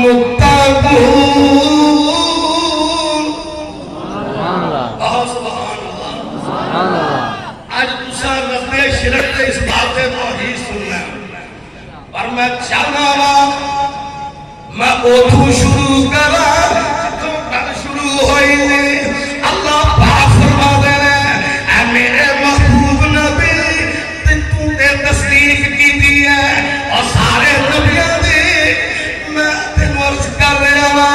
المتقون. سبحان اللہ. آج تسا نزدے شرک دے اس بات توحید سننا اور میں چاہنا وا میں اوتھوں شروع کرا جتوں گل شروع ہوئی اللہ پاک فرما دے اے میرے محبوب نبی تو نے تصدیق کی دی ہے اور سارے نبیوں دی میں تینوں عرض کر رہا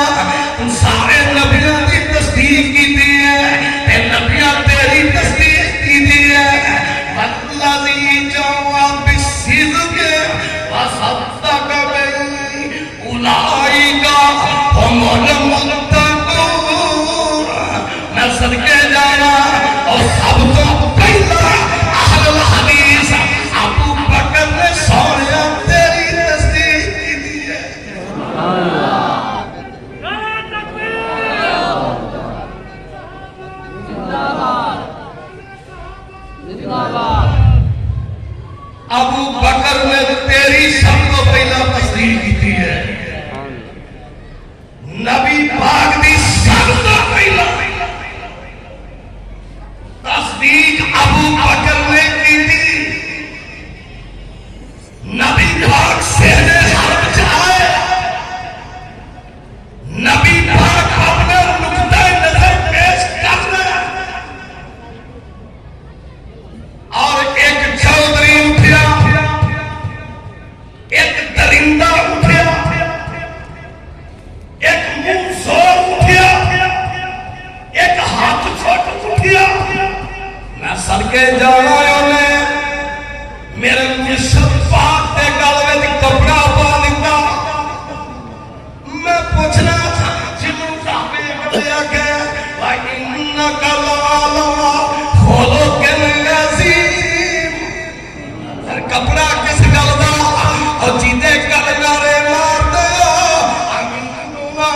ہوں سارے نبیوں دی تصدیق کی دی ہے تے نبیوں تیری تصدیق کی دی ہے والذی جاء بالصدق وصدق به اولئک هم المتقون. میں صدقے جانا اور سب تو پہلا اہل الحدیث ابو بکر نے سونے تیری تصدیق کی دی ہے. ابو بکر نے تیری سب کو پہلا تصدیق کی دی ہے. نبی پاک دی سب تو پہلا تصدیق ابو بکر نے کی دی. نبی پاک سینے حرب جائے نبی پاک اپنے نقطہ نظر پیش کرنا اور ایک چودھری اٹھیا ایک درندہ اٹھیا ایک منہ زور اٹھیا ایک ہاتھ چھوٹ اٹھیا. میں صدقے جانا انہیں میرے مرشد پاک دے گل وچ کپڑا پا دیتا. میں پوچھنا جنوں صحابے بتایا گیا وَإِنَّكَ لَعَلَىٰ خُلُقٍ عَظِيمٍ. کپڑا کس گل دا اور جیتے گل نعرے مار دیا امیننا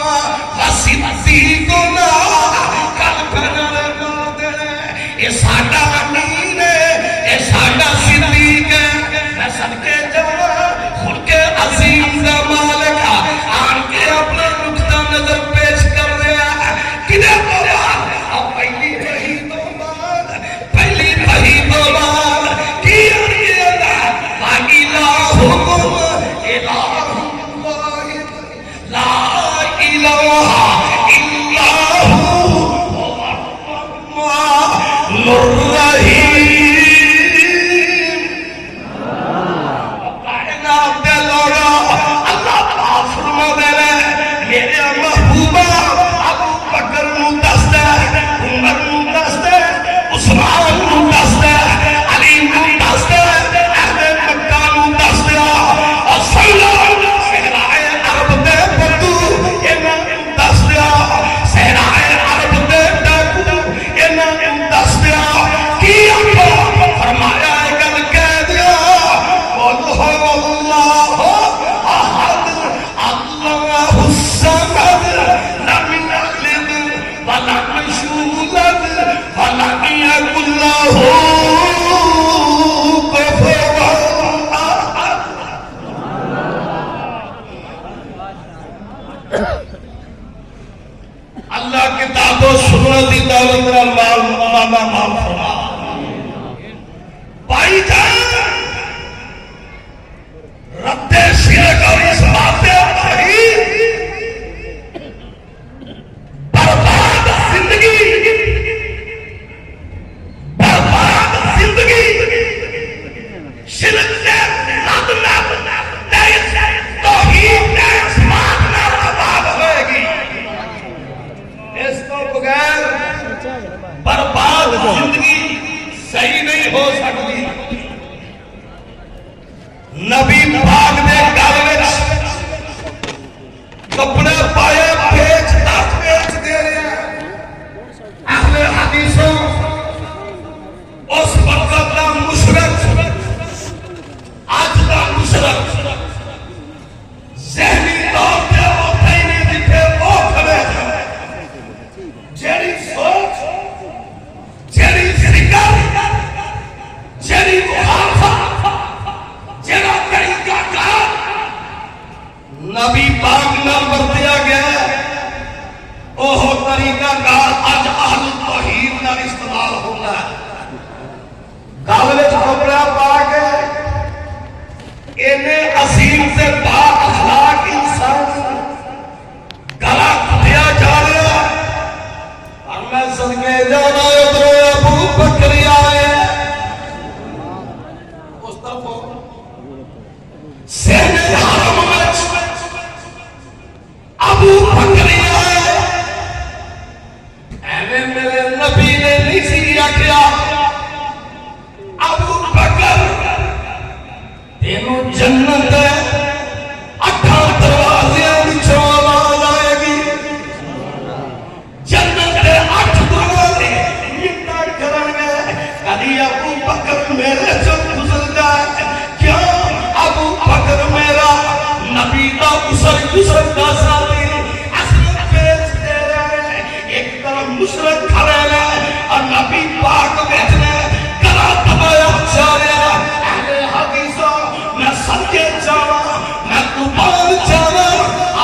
وصدیقنا گل پہ نعرے مار دے یہ ساڈا امین ہے یہ ساڈا صدیق ہے. میں صدقے جانا خلق عظیم دا مالک آن کے اپنا نقطہ نظر پیش کر رہا ہے. کدھر تو بعد اب پہلی وحی تو بعد کی الہکم الہ واحد لا الہ الا هو الرحمن الرحیم. کائنات دے لوگا اللہ پاک فرما دے میرے محبوبہ ابو بکر نوں دس دے عمر نوں دس دے عثمان نوں دس دے علی نوں دس دے اللہ کتاب و سنت دی دولت را ماما مام فرما. بھائی جان رد شرک اور اس بات توحید برباد زندگی شرک سے رد توحید نے اسمان میں برباد ہوئے گی. اس کو بغیر برباد زندگی صحیح نہیں ہو سکتی. نبی پاک نے گل وچ کپڑے پائے بیچ دے رہے ہیں. اہل حدیثوں اس وقت دا مشرک اج دا مشرک ذہنی طور پہ وہ پہنے دکھے وہ کھڑے ہیں. جیڑی سوچ جیڑی فکر جیڑی مخالفت جیڑا طریقہ کار نبی پاک نہ وہ طریقہ کار اج اہل توحید نال استعمال ہوتا ہے. گل وچ کپڑا پا کے اینے عظیم سے با اخلاق انسان گلا کٹیا جا رہا ہے. اور میں صدقے جانا ادھر ابو بکر آئے اس طرف سین حرم وچ ابو بکر آئے. ایویں میرے نبی نے نہیں سی آکھیا ابو بکر تینوں جنت اٹھاں دروازیاں وچوں آواز آئے گی. جنت دے 8 دروازے نکل کرن گے. کدی ابو بکر میرے چوں گزر جائے کیوں ابو بکر میرا نبی دا گزر دا ساتھی اصل پیش دے رہے. ایک طرف مشرک کھڑے ہیں اور نبی پاک بیٹھنے گلا دبایا جا رہا. اہل حدیثوں میں سچے جاواں میں قربان جاواں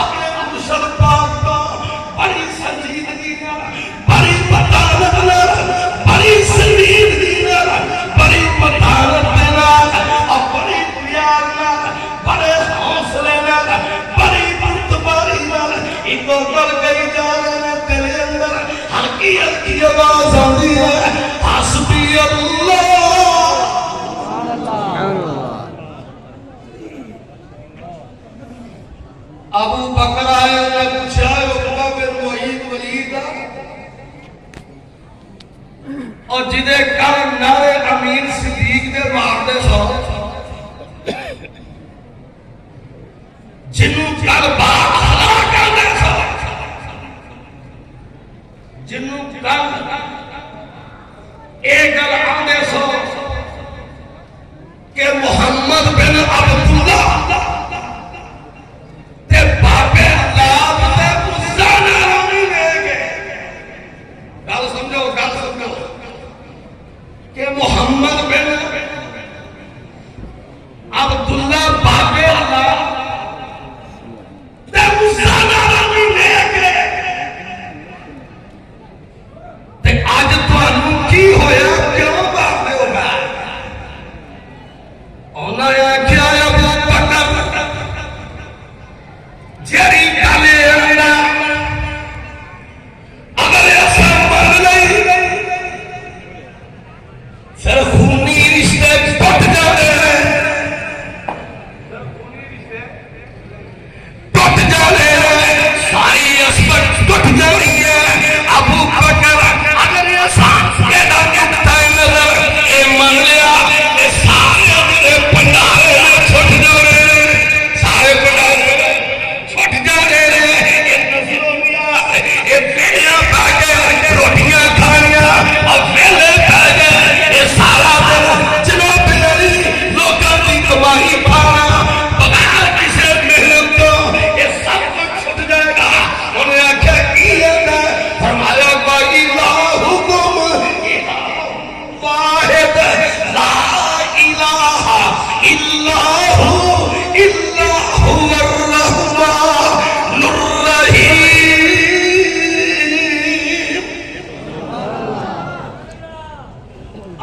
اپنے مرشد پاک کو بڑی سنجیدگی نال بڑی بطالت نال بڑی سنجیدگی نال بڑی بطالت نال اور بڑی پیار نال بڑے حوصلے نال بڑی بردباری نال ایک گل کہی جا رہے ہیں تیرے اندر ہلکی ہلکی آواز آتی ہے حسبی اللہ. ابو بکر آئے نے پوچھا عقبہ بن معیط ولید اور جدے کر نعرے امین صدیق دے مار دے سو جنوں کر بات خلا کر دے سو جنوں کر ایک گل آدھے سو کہ محمد بن عبداللہ تے بابے اللہ تے مزانہ رونی دے گے. گل سمجھو کہ محمد بن عبداللہ بابے اللہ تے مزانہ رونی دے گے. تے آج تانوں کی ہویا کیوں بابے ہو گئے اونا یا کیا ابو بکر جیری گالے اندر اگر ایسا مر نہیں پھر خونی رشتے ٹوٹ جاتے ہیں ٹوٹ جاتے ہیں ساری عصمت ٹوٹ جاتی ہے. ابو بکر اگر ایسا ایڈا نکتا ہے نظر اے من لیا اے سارے اپنے پنڈالے میں چھوٹ جاتے ہیں سارے پنڈالے چھوٹ جاتے ہیں. اے نظروں میا اے بیڑیاں پہ گئے روٹیاں کھانیاں اور ویلے پہ گئے اے سارا دن جناب علی لوگاں کی کمائی پانا بغیر کسی محنت تو یہ سب کچھ چھوٹ جائے گا. انہیں آکھا کی ہے فرمایا بائی لا حکم واحد لا الہ الا ہو الا هو الرحمن الرحیم.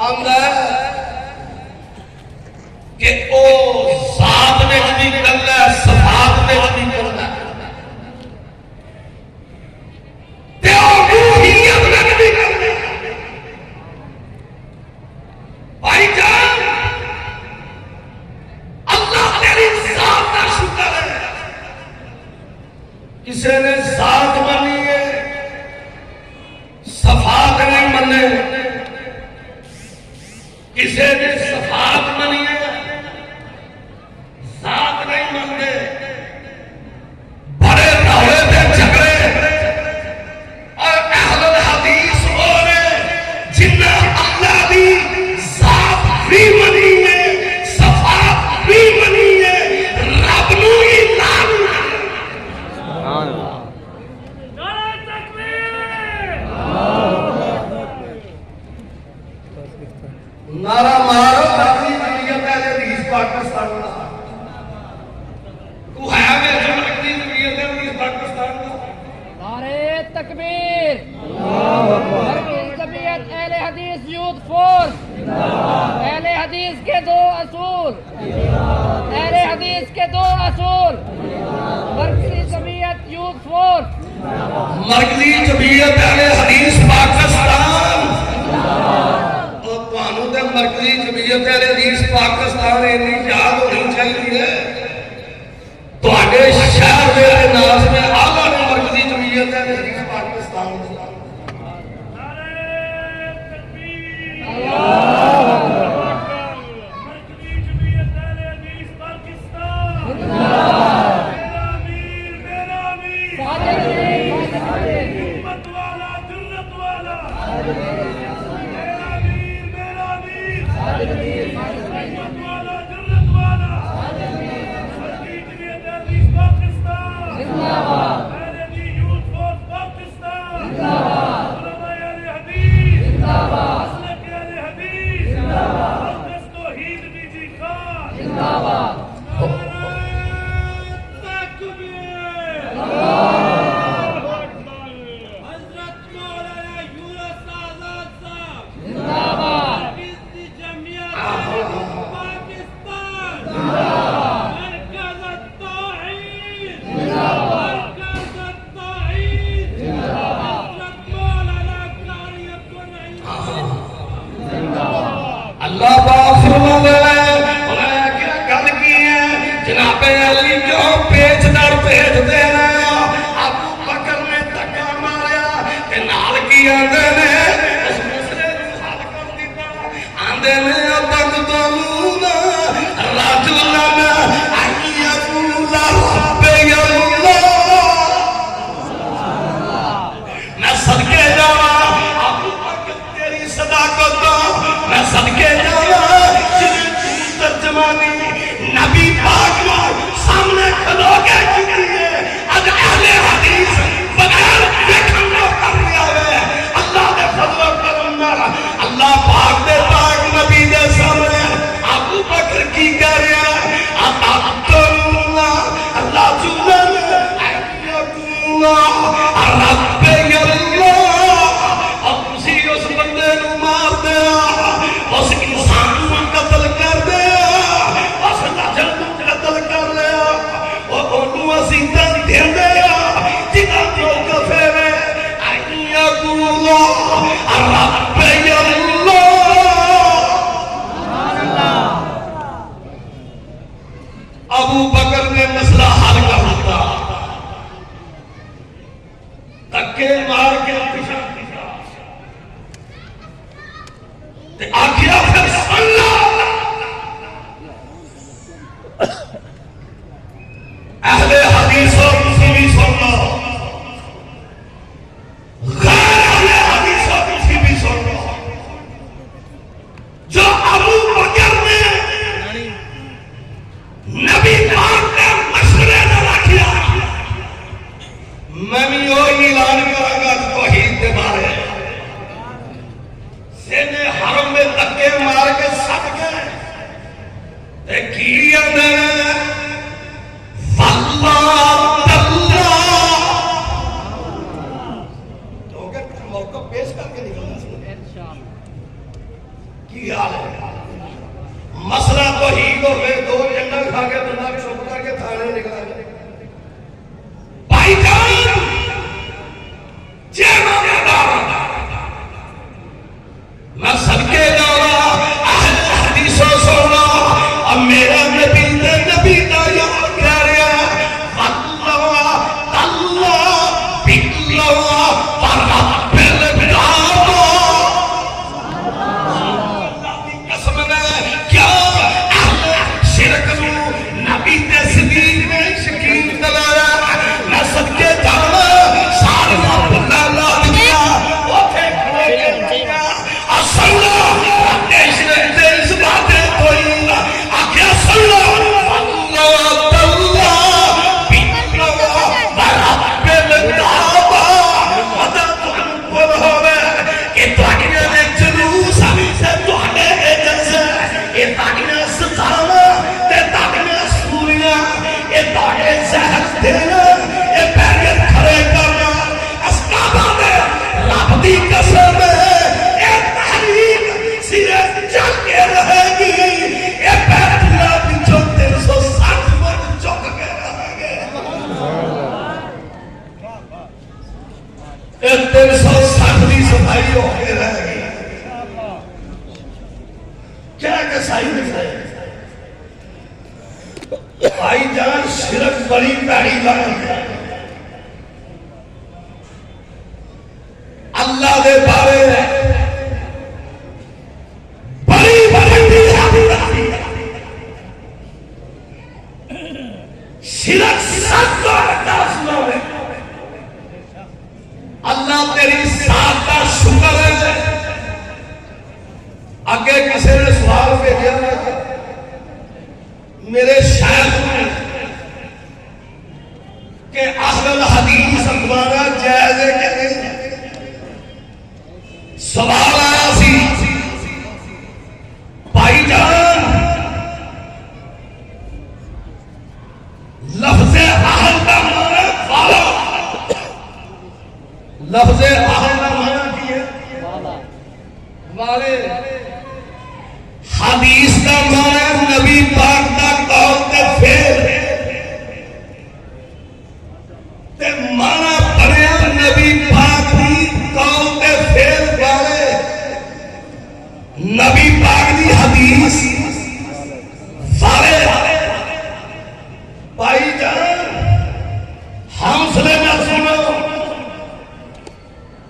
آمدہ کہ او ذات میں بھی کرنا ہے صفات میں بھی کرنا ہے تے او روحیت میں بھی کرنا ہے. بھائی جان اللہ تیری ذات کا شکر ہے. کسی نے ذات منی ہے صفات نہیں منے. کسی نے صفات منی ہے ذات نہیں منتے. بڑے روڑے تھے جھگڑے اور اہل الحدیث وہ نے جنہیں اللہ دی ذات بھی منی ہے صفات بھی منی ہے رب نو ہی نام نعرہ مارو تقریب نیت ہے حدیث پاکستان کا تو ہے میں جو تقریب نیت ہے حدیث پاکستان کا. نعرہ تکبیر امیر مرکزی جمعیت اہل حدیث یوتھ فورس اہل حدیث کے دو اصول اہل حدیث کے دو اصول مرکزی جمعیت یوتھ فورس مرکزی جمعیت اہل حدیث پاکستان اور تانوں تے مرکزی جمعیت اہل حدیث پاکستان اتنی یاد ہونی چاہیے تواڈے شہر دے ناز میں اعلیٰ مرکزی جمعیت اہل حدیث پاکستان اللہ پاک فرماتا ہے انہیں کیا گل کی ہے جناب علی کیوں پیچ در پیچ دے رہے ہو ابو بکر نے دھکا ماریا کہ نال کی آندے نے اس مسئلے کو حل کر دیتا آندے نے تقتلون رجلا ان یقول ربی اللہ میں صدقے جاواں ابو بکر تیری صداقت میں صدقے ترجمانی نبی پاک سامنے کھلو کے کی ہے اج اہل حدیث بغیر دیکھن نہ کر لیا ہے اللہ دے فضل و کرم نال اللہ پاک دے پاک نبی دے سامنے ابو بکر کی کہہ رہا ہے اللہ اللہ جلل اللہ رب اللہ اور اسی اس بندے نو مار دیا اس انسان کو قتل کر دیا اس نجل کو قتل کر لیا وہ انہوں اسی تن دے دیا جنہ جو کفر ہے این یقول رب اللہ ابو بکر نے مسئلہ حل کر دیتا دھکے مار کے پیچھے آخیا پھر سن لو اہل حدیث و مسلمی سن لو غیر اہل حدیث و مسلمی سن لو جو ابو بکر نے نبی پاک نے مشورے نہ رکھیا میں بھی وہی اعلان کروں گا توحید کے بارے سینے حرم میں دھکے مار کے سٹ گئے کی اندر واللہ تاللہ تو اگر کچھ موقع پیش کر کے نکلنا سکتے کی حال ہے مسئلہ تو ہی ہوئے دو جنگل کھا کے بندہ چپ کر کے تھانے نکلا جائے بھائی جان جینا میدار میں صدقے جاؤں اہل حدیث و سونا اب میرا نبی دا یاد کہہ رہا ہے واللہ تاللہ باللہ ورب الکعبہ اللہ کی قسم ہے کیا اہل شرک نو نبی تے صدیق نے صفائی ہو کے رہ گئی کیا کسائی دکھائے بھائی جان شرک بڑی پیڑی لعنت ہے اللہ دے بارے بڑی شرک سب کو رکھنا ہے اللہ تیری ساتھ کا شکر ہے آگے کسی نے سوال بھیجا میرے شیخ نے کہ اہل الحدیث اخبارہ جائز ہے کہ نہیں سوال آیا سی بھائی جان لفظ اہل کا معنی والا لفظ اہل کا معنی کی ہے والے حدیث کا معنی نبی پاک کا قول تے پھر تے معنی بنیا نبی پاک کی قول تے پھر والے نبی پاک دی حدیث والے بھائی جان حوصلے نہ سنو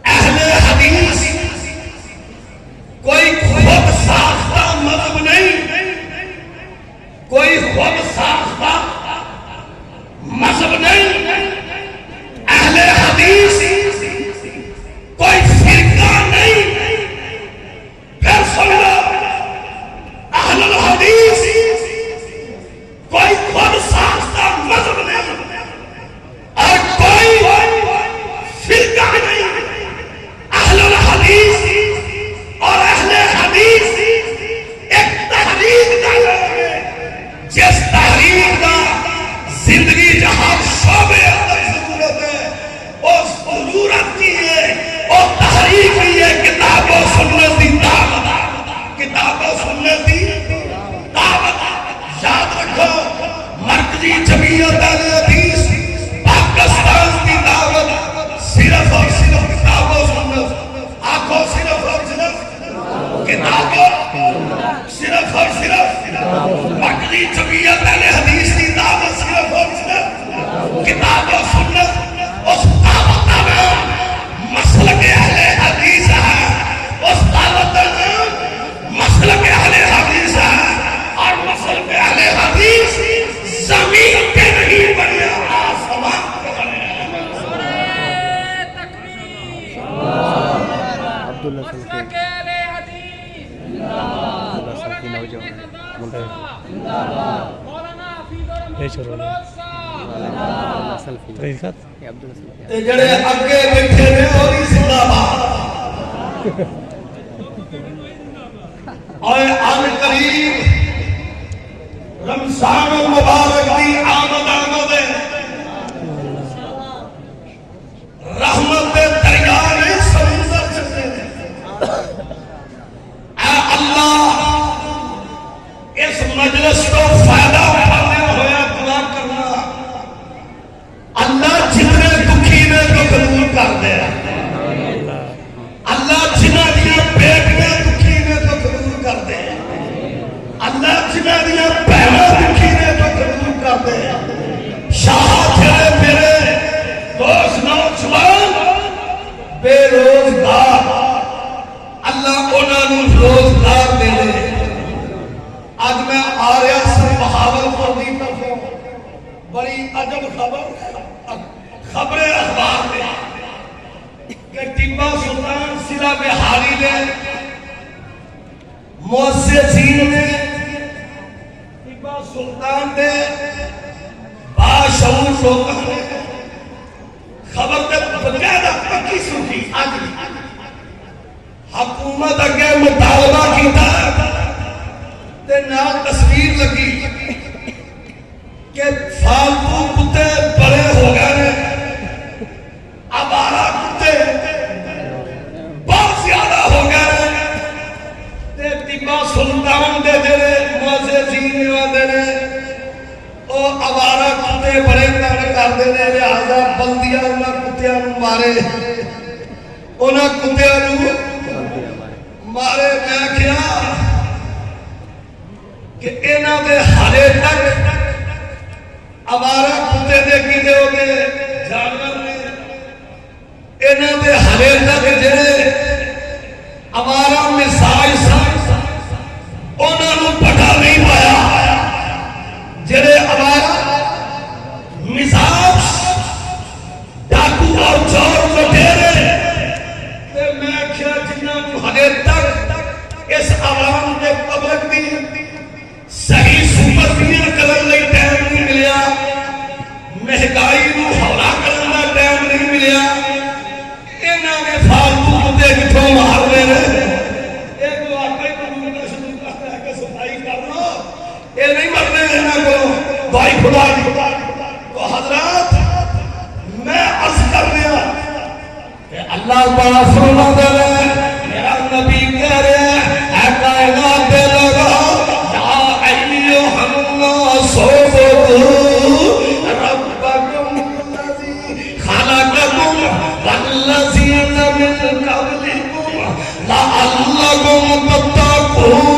اہل حدیث کوئی خود ساختہ مذہب نہیں کوئی خود ساختہ مذہب نہیں اہل حدیث کوئی فرقہ نہیں پھر سن لو اہل الحدیث کوئی خود ساختہ مذہب نہیں اور کوئی فرقہ نہیں اہل الحدیث اور اہل حدیث ایک تحریک کا نام ہے جس تحریک کا زندگی جہاں شعبے اندر ضرورت ہے اس ضرورت کی ہے اور تحریک کی ہے کتاب و سنت کی دعوت کتاب و سنت کی دعوت یاد رکھو مرکزی جمعیت اہل حدیث پاکستان کی دعوت صرف اور صرف کتاب و سنت آنکھوں صرف اور صرف کتابوں صرف اور صرف مرکزی جمعیت اہل حدیث کی دعوت صرف اور صرف کتاب و سنت اس دعوت کا نام مسلک اہل حدیث ہے اس دعوت کا نام مسلک اہل حدیث ہے اور مسلک اہل حدیث زمین پہ نہیں بنے آسمان پہ بنے مسلک اہل حدیث مولانا حفیظ الرحمن تے جڑے اگے بیٹھے نے وہ بھی زندہ باد اور ان قریب رمضان المبارک دی آمد ہے رحمت دے دریا نے سمندر چلے اے اللہ اس مجلس کو فائدہ اٹھانے ہویا دعا کرنا اللہ جتنے دکھی نے دکھ دور کر دے اللہ جنہ دیا بیٹیاں دکھی نے دکھ دور کر دے اللہ جنہ دیا بہنوں دکھی نے دکھ دور کر دے شاہ جڑے میرے دوست نوجوان بے روزگار اللہ انہاں نوں روزگار دے دے آج میں آ رہا سے بہاولپور دی طرفوں بڑی عجب خبر اخبار میں کہ ٹیپو سلطان ضلع بہاری نے مؤسسین نے ٹیپو سلطان نے باشعور لوگوں نے خبر تے بغیر پکی سنی آج حکومت اگے مطالبہ کیتا تے نال تصویر لگی کہ فالتو کتے بڑے ہو گئے آوارہ کتے بہت زیادہ ہو گئے تے ٹیپو سلطان دے مؤسسین والے نے او آوارہ کتے بڑے تنگ کر دے لہذا بلدیاں انہاں کتیاں نوں مارے انہاں کتیاں نو مارے میں کیا کہ انہاں دے ہالے تک آوارہ کتے دے کی دے ہو گے جانور نے انہاں دے ہالے تک جڑے آوارہ مسائل انہاں نو پٹا نہیں پایا جڑے آوارہ مزاج ڈاکو اور چور لٹیرے تے میں کیا جنہاں نو ہالے تک اس عوام دے پبلک دی صحیح سپرفیئر کرن لئی ٹائم نہیں ملیا مہنگائی نو ہولا کرن دا ٹائم نہیں ملیا انہاں نے فالتو کتے کٹھوں مارنے نے ایک واقعی قانون کا شروع کرتا ہے کہ صفائی کرنا یہ نہیں مرنے رہنا کو بھائی خدا تو حضرات میں عرض کر دیا کہ اللہ تعالیٰ فرما دے میرا نبی کہہ رہے ہیں اے کائنات دے لوگا یا ایوہ الناس اعبدوا ربکم الذی خلقکم والذین من قبلکم لعلکم تتقون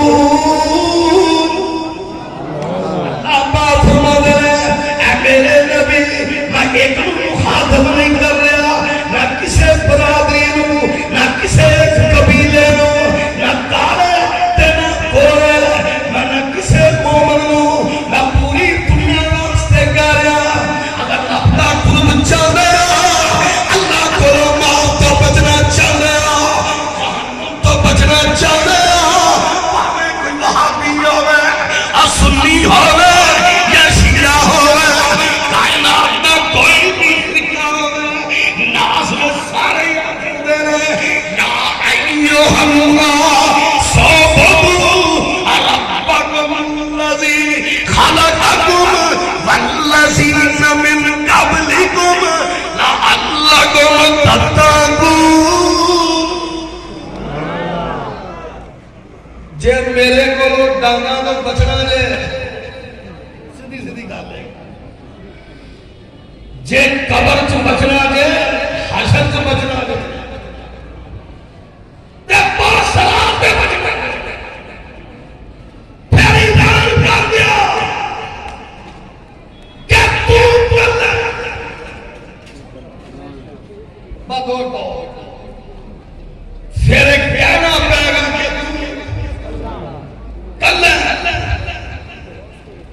میرے نبی میں ایک مخاطب نہیں کر رہا نہ کسے برادری نو نہ کسے قبیلے نو نہ کالے تے نہ گورے میں نہ کسے مومن نو میں پوری دنیا واسطے کہہ رہا اگر اپنا قرب چل رہا اللہ کو موت تو بچنا چل رہا جہنم تو بچنا چل رہا پاوے کوئی وہابی ہوئے اور سنی ہوئے یا شیعہ ہوئے جے میرے کو ڈانگا تو بچنا جے سیدھی سیدھی گل ہے جے قبر چ بچنا جے حشر چ بچنا جے تے پر سلام تے بچنا پھر اعلان کر دیا کہ تو بندہ بدور کو پھر ایک کہنا پڑے گا کہ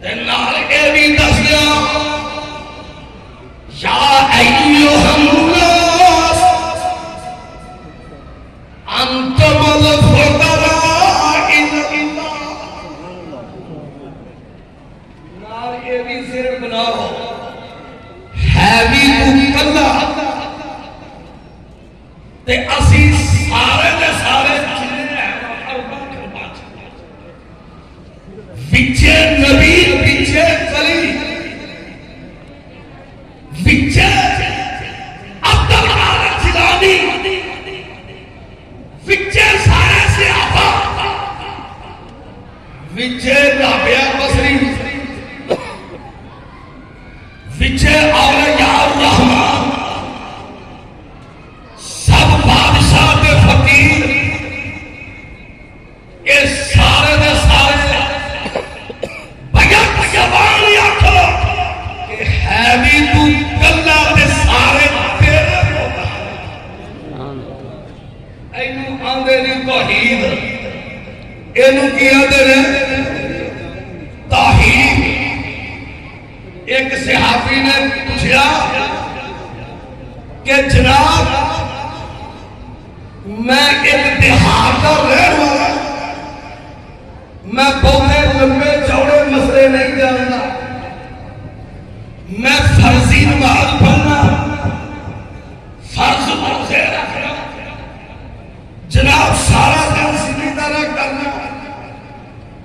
نال اے بھی دس گیا یا ایھا الناس انتم الفقراء الی اللہ نال اے بھی صرف بناؤ ہے بھی تو کلا تے اسی سارے دے سارے وچے نبی وچے ولی وچے عبد القادر جیلانی وچے سارے صحابہ وچے رابعہ بصری وچے اولیاء الرحمن سب بادشاہ دے فقیر یہ سارے دے سارے ہے بھی تو کلا تے سارے تیرے ہوتا اینو آندے نہیں توحید اینو کی آندے نے توحید ایک صحابی نے پوچھا کہ جناب میں ایک دیہات کا رہن والا میں بہت لمبے چوڑے مسئلے نہیں جانتا میں فرضی نماز پڑھنا فرض روزے رکھنا جناب سارا دن سیدھی طرح کرنا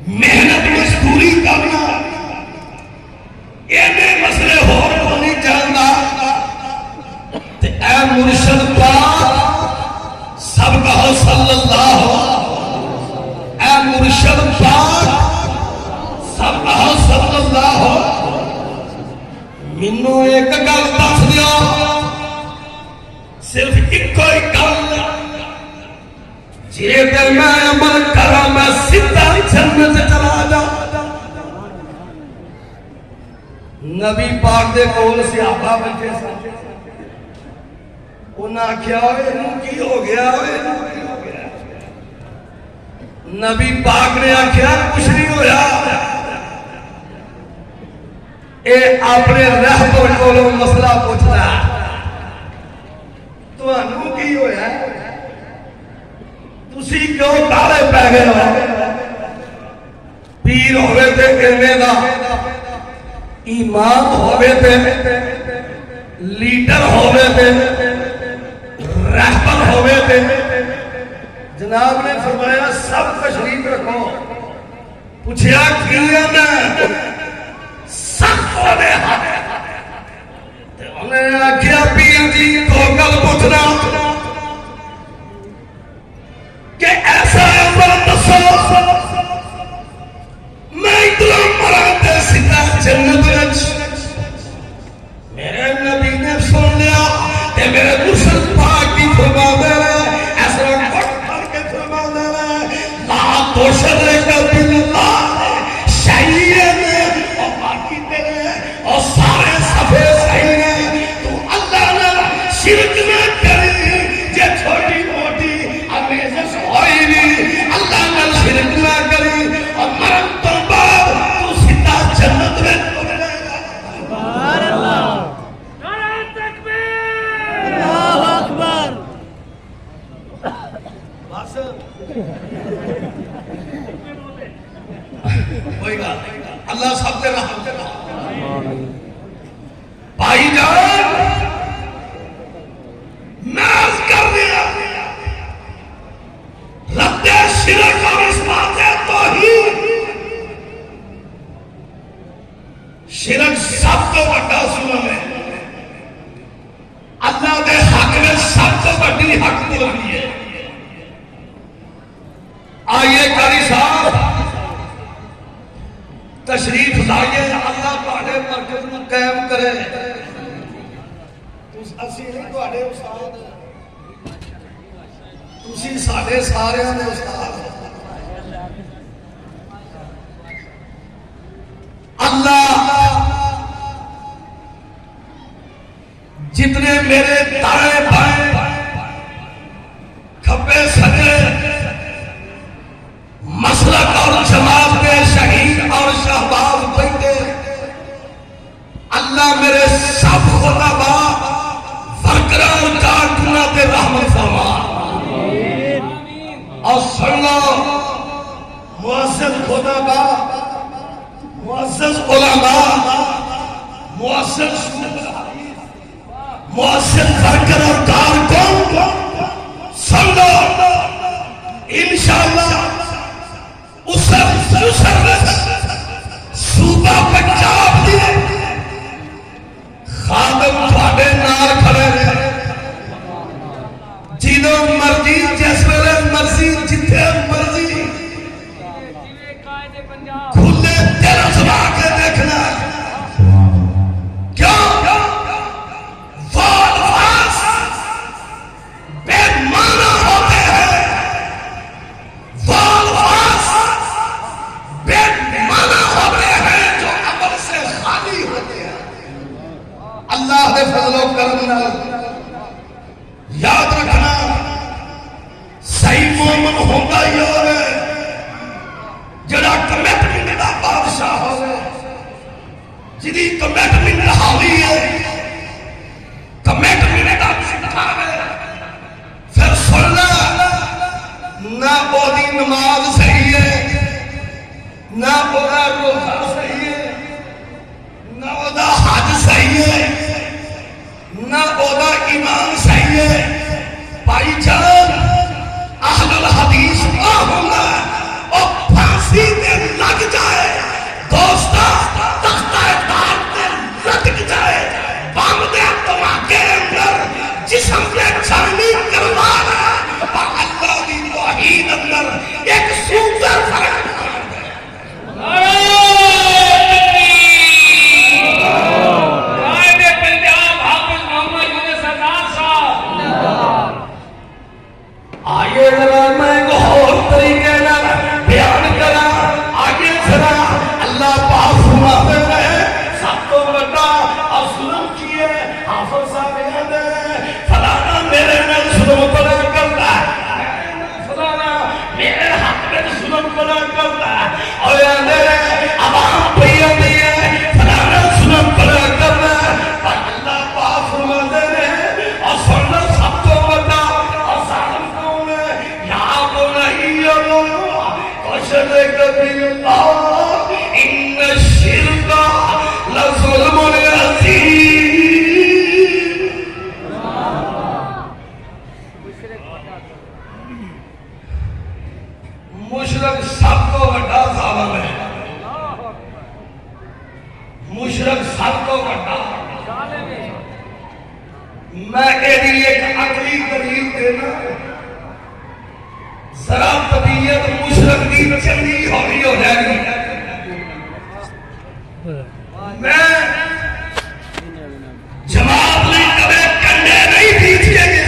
محنت مزدوری کرنا اینے مسئلے ہو نہیں جانتا تے اے مرشد پاک سب کہو صلی اللہ اے مرشد پاک سب کہو صلی اللہ مینوں ایک گل دس دیو صرف ایک کوئی گل جنت چلا جا۔ نبی پاک دے کول صحابہ بیٹھے سن، انہاں آکھیا ہوئے انہوں کی ہو گیا ہوئے، نبی پاک نے آکھیا کچھ نہیں ہویا، اے اپنے رہبر کولوں مسئلہ پوچھدا تانوں کی ہویا، تسی کیوں تالے پہ گئے ہو؟ پیر ہوئے تے ایویں دا، امام ہوئے تے، لیڈر ہوئے تے، رہبر ہوئے تے، جناب نے فرمایا سب تشریف رکھو، پوچھیا کیا میں سخت ہونے ہاتھ، انہیں آکھیا پیر جی تو گل پوچھنا کہ ایسا عمر دسو میں اتنا مراتے سیدھا جنت وچ، میرے نبی نے سن لیا تے میرے مرشد پاک کی فرما دے رہے ایسا کٹ کر کے فرما دے رہے لا تشرک باللہ شیئن اور باقی تیرے اور سارے صفحے صحیح ہیں تو اللہ نے شرک نہ کری جے چھوٹی موٹی امیزش ہوئی نہیں، اللہ نے شرک نہ کری اور مرم تو بعد تو سیدھا جنت میں پہنچے گا۔ سبحان اللہ، نعرہ تکبیر، اللہ اکبر۔ کوئی گا اللہ سب سے رحم کرنا۔ بھائی جان ناز کر دیا رد شرک اور اثبات توحید، شرک سب کو بڑا ظلم ہے، اللہ دے حق میں سب کو بڑی حق بولی ہے۔ آئیے قاری صاحب تشریف لائیے، اللہ تواڈے مرکز نو قائم کرے، اسی نہیں تواڈے استاد، تسی ساڈے سارے دے استاد، اللہ جتنے میرے دائیں بائیں کھبے سجے مسلک اور جماعت کے شہید اور شہباز بیٹھے، اللہ میرے سب خطبہ برقرار کارکنوں پہ رحمت فرما، اور سن لو معزز خطبہ، معزز علماء، معزز برقرار کارکن، سن لو انشاءاللہ صوبہ پنجاب دی خادم تھوڑے نال کھڑے رہے، جنہوں مرضی جس ویلے مرضی جتنے مرضی کھلے دل سما کے دیکھنا، کیوں وہ الفاظ بے معنی ہوتے ہیں، وہ الفاظ بے معنی ہوتے ہیں جو عمل سے خالی ہوتے ہیں۔ اللہ دے فضل و کرم نال یاد رکھنا صحیح مومن ہوتا ہی ہوئے جڑا کمٹمنٹ دا بادشاہ ہوئے، جدی کمٹمنٹ حاوی ہے، کمٹمنٹ دا سکھا ہے، پھر سننا نہ بودی نماز صحیح ہے، نہ بودا روزہ صحیح ہے، نہ بودا حج صحیح ہے، نہ بودا ایمان صحیح ہے۔ بھائی جان اہل الحدیث نہ ہونا اور پھانسی میں لگ جائے، دوستا تختہ دار میں لٹک جائے، بم دے دھماکے اندر جسم میں چھلنی کروا رہا اور اللہ دی توحید اندر ایک سوپر فرق آئیے ذرا میں ایک اور طریقے نہ بیان کرا، يشرك بالله إن الشرك لظلم عظيم. مشرک سب تو بڑا ظالم ہے. مشرک سب تو بڑا. میں ایک عقلی دلیل دینا ذرا طبیعت مشرک کی چنگی ہوئی ہو جائے گی. میں جماعت میں کبھی کنڈے نہیں دیجیے گے.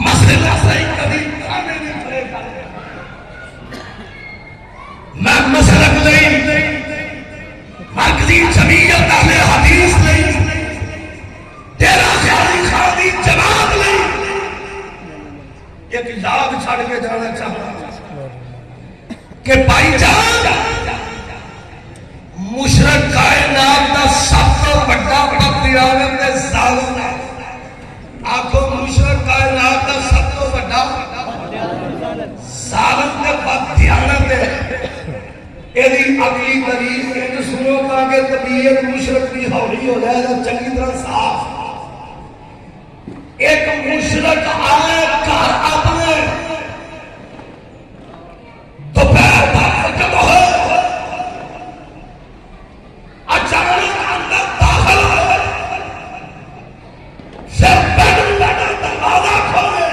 مسئلہ صحیح کبھی کھانے نہیں پڑے گا. میں مسلک نہیں, مرکزی جمعیت اہل حدیث نہیں, تیرا خیالی خادی جماعت نہیں. ایک یاد چھڑ کے جانا چاہتا ہوں کہ بھائی جان مشرک کائنات کا سب تو بڑا بددیانت ہے ظالم. آخو مشرک کائنات کا سب تو بڑا ظالم ہے بددیانت ہے. ایدی عقلی دلیل ایک سنو تاکہ طبیعت مشرک کی ہولی ہو جائے گا چنگی طرح صاف. ایک مشرک آئے کار اپنے دوپہر داخل جب ہے اچانک اندر داخل ہے پھر بیٹھن دروازہ کھولے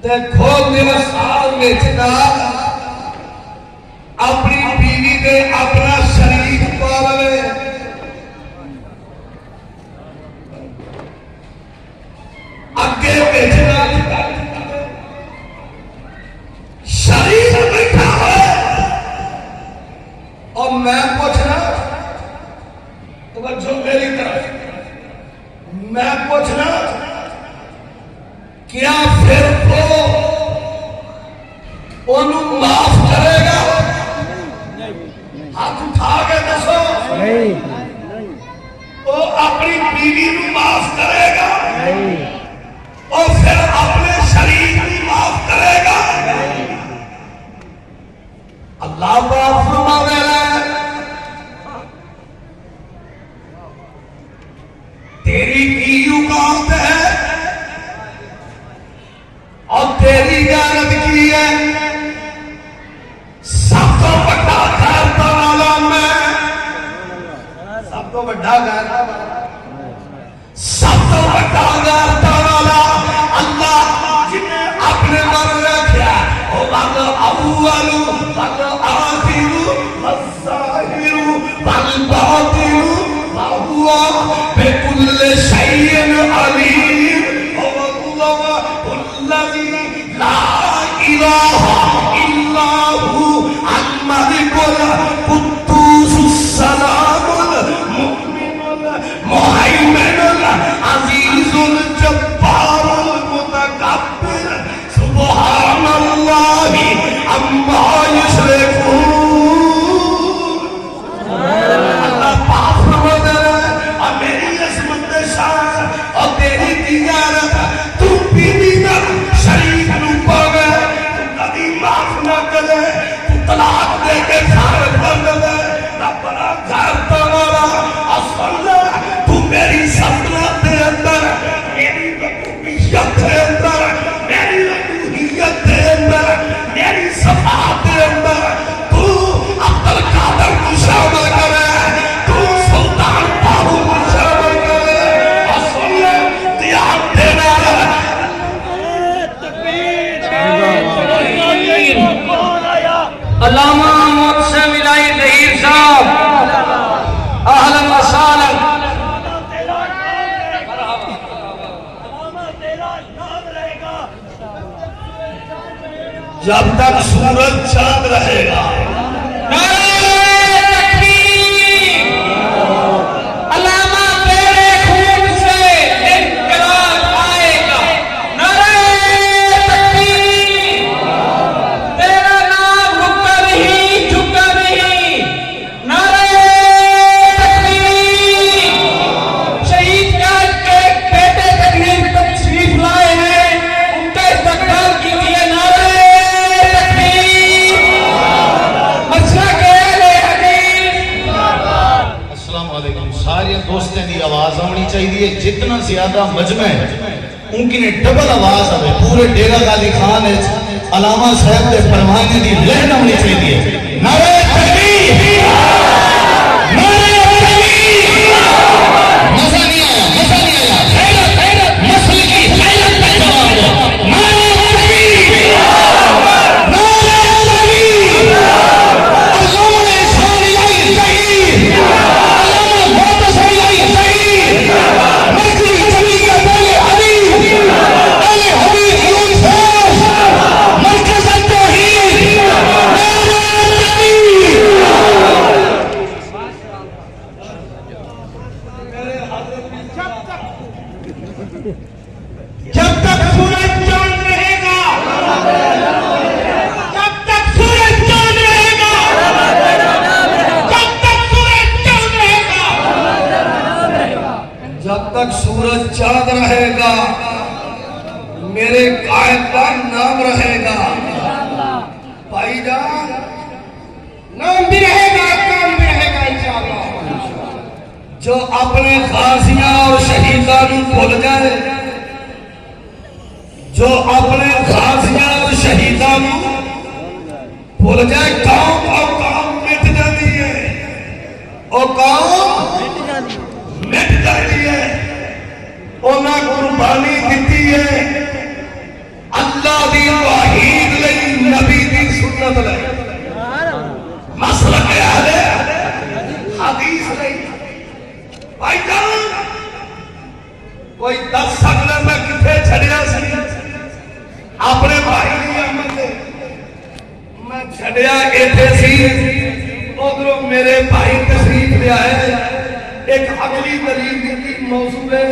دیکھو میرا سال میں جنا اپنی بیوی دے اپنا شریف پالے اگے بیٹھنا شریف بیٹھا ہے اور میں پوچھنا توجہ میری طرف, میں پوچھنا کیا پھر وہ انہوں معاف کرے گا؟ ہاتھ اٹھا کے دسو. وہ اپنی بیوی کو معاف کرے گا اور پھر اپنے شریک بھی معاف کرے گا؟ اللہ پاک فرماتے ہیں تیری کی اوقات ہے اور تیری غیرت کی ہے. سب تو بڑا غیرت والا میں, سب تو بڑا غیرت والا, سب تو بڑا غیرت والا اللہ جنہیں اپنے من رکھا وہ بل اول بل آخر والظاہر والباطن وهو بكل شيء عليم. هو الله الذي لا اله الا هو الملك القدوس السلام المؤمن المهيمن العزيز الجبار المتكبر سبحان الله عما يشركون. اللہ پاک فرماتا ہے اور میری عظمت شان اور تیری تجارت تو بیوی نہ شریک نو پاوے تو کبھی معاف نہ کرے تو طلاق دے کے فارغ کر دے. ربنا غیرت والا اصل تو میری سلطنت دے اندر, میری ربوبیت دے اندر, میری الوہیت دے اندر, میری صفات دے اندر تو عبد القادر کو شامل کرے, تو سلطان باہو کو شامل کرے. اصل دیان دینا علامہ محسن الہی ظہیر صاحب اہلا و سہلا. جب تک سورج چاند رہے گا کیجیے. زیادہ مجمع ان کی نے ڈبل آواز آوے پورے ڈیرہ غازی خان ہے علامہ صاحب دے فرمانے دی لہن ہونی چاہیے نعرہ تکبیر نعرہ تکبیر مزہ نہیں آیا غیرت نسل کی غیرت کا جواب دو نعرہ تکبیر نعرہ تکبیر علامہ احسان الہی ظہیر علامہ معتصم الہی ظہیر مرکزی جمعیہ اہل حدیث اہل حدیث علوم فیض مرکز التوحید نعرہ تکبیر جب تک سورج چاند رہے گا جب تک سورج چاند رہے گا جب تک سورج چاند رہے گا جب تک سورج چاند رہے گا میرے قائد کا نام رہے گا بھائی جان نام بھی رہے گا کام بھی رہے گا انشاءاللہ جو اپنے غازیاں اور شہیدان بھول جائے جو اپنے غازیاں اور شہیدان بھول جائے قوم اور قوم مٹ جاتی ہے اور قوم مٹ جاتی ہے انہاں قربانی دیتی ہے اللہ دی توحید لئی نبی دی سنت لئی مسلک اہل حدیث لئی بھائی جان کوئی 10 سکنا میں کتنے چھڑیا سی اپنے بھائی نہیں آمدے میں چھڑیا ایتھے سی ادھروں میرے بھائی تشریف لے آئے ایک اگلی دلیل کی موضوع ہے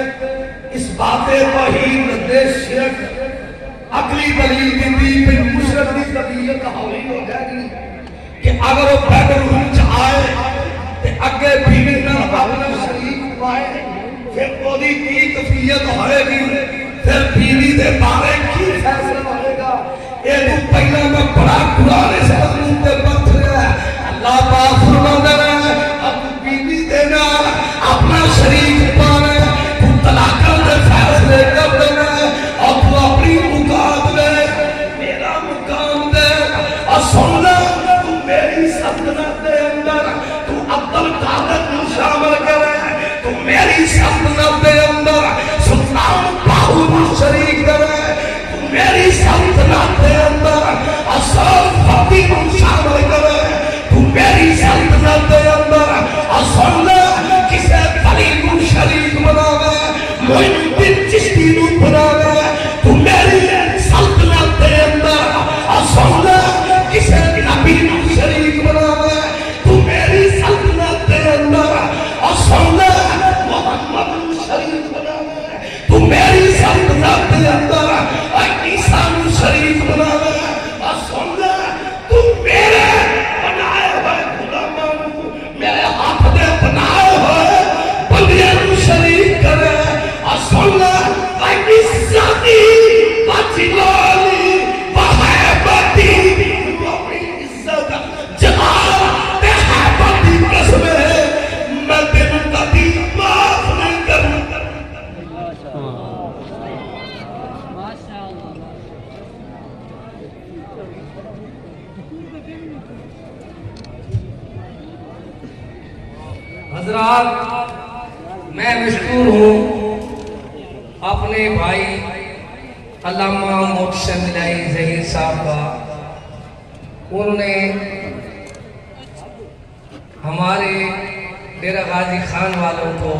اس بات توحید رد شرک اگلی دلیل دی پھر مشرک دی طبیعت ہوئی ہو جائے گی کہ اگر وہ بیڈ روم چ آئے تے اگے بیوی نال اپنا شریک پائے پھر وہی کی کفیت ہوئے گی پھر بیوی دے بارے کی فیصلہ ہوئے گا یہ تو پہلا میں بڑا قرآن اس مضمون تے بات رہا ہے اللہ پاک فرماتا ہے اب بیوی دینا اپنا شریک پانا تو طلاق دے فیصلے کر دینا اور تو اپنی مقام دے میرا مقام دے اور سننا تو میری سلطنت دے اندر تو عبد القادر کو شامل کرے تو میری سلطنت دے اندر سلطان باہو شریک کرے تو میری سلطنت دے اندر اصل فاتی کو شامل کرے تو میری سلطنت دے اندر اصل کسے بلی کو شریک بناوے معین الدین چشتی کو بناوے تو میری سلطنت دے اندر اصل کسے نبی کو شریک بناوے تو میری سلطنت دے اندر اصل محمد کو شریک بناوے تو میری سلطنت دے اندر عیسیٰ کو شریک بناوے اصل تو میرے بنائے ہوئے غلاموں کو میرے ہاتھ دے بنائے ہوئے بندیاں کو شریک کرے اصل عزتی بچلالی بحیبتی اپنی عزت جلال تے حیبتی قسم ہے میں تینوں کبھی معاف نہیں کروں حضرات میں مشکور ہوں اپنے بھائی علامہ محتشم الہی ظہیر صاحب کا انہوں نے ہمارے ڈیرہ غازی خان والوں کو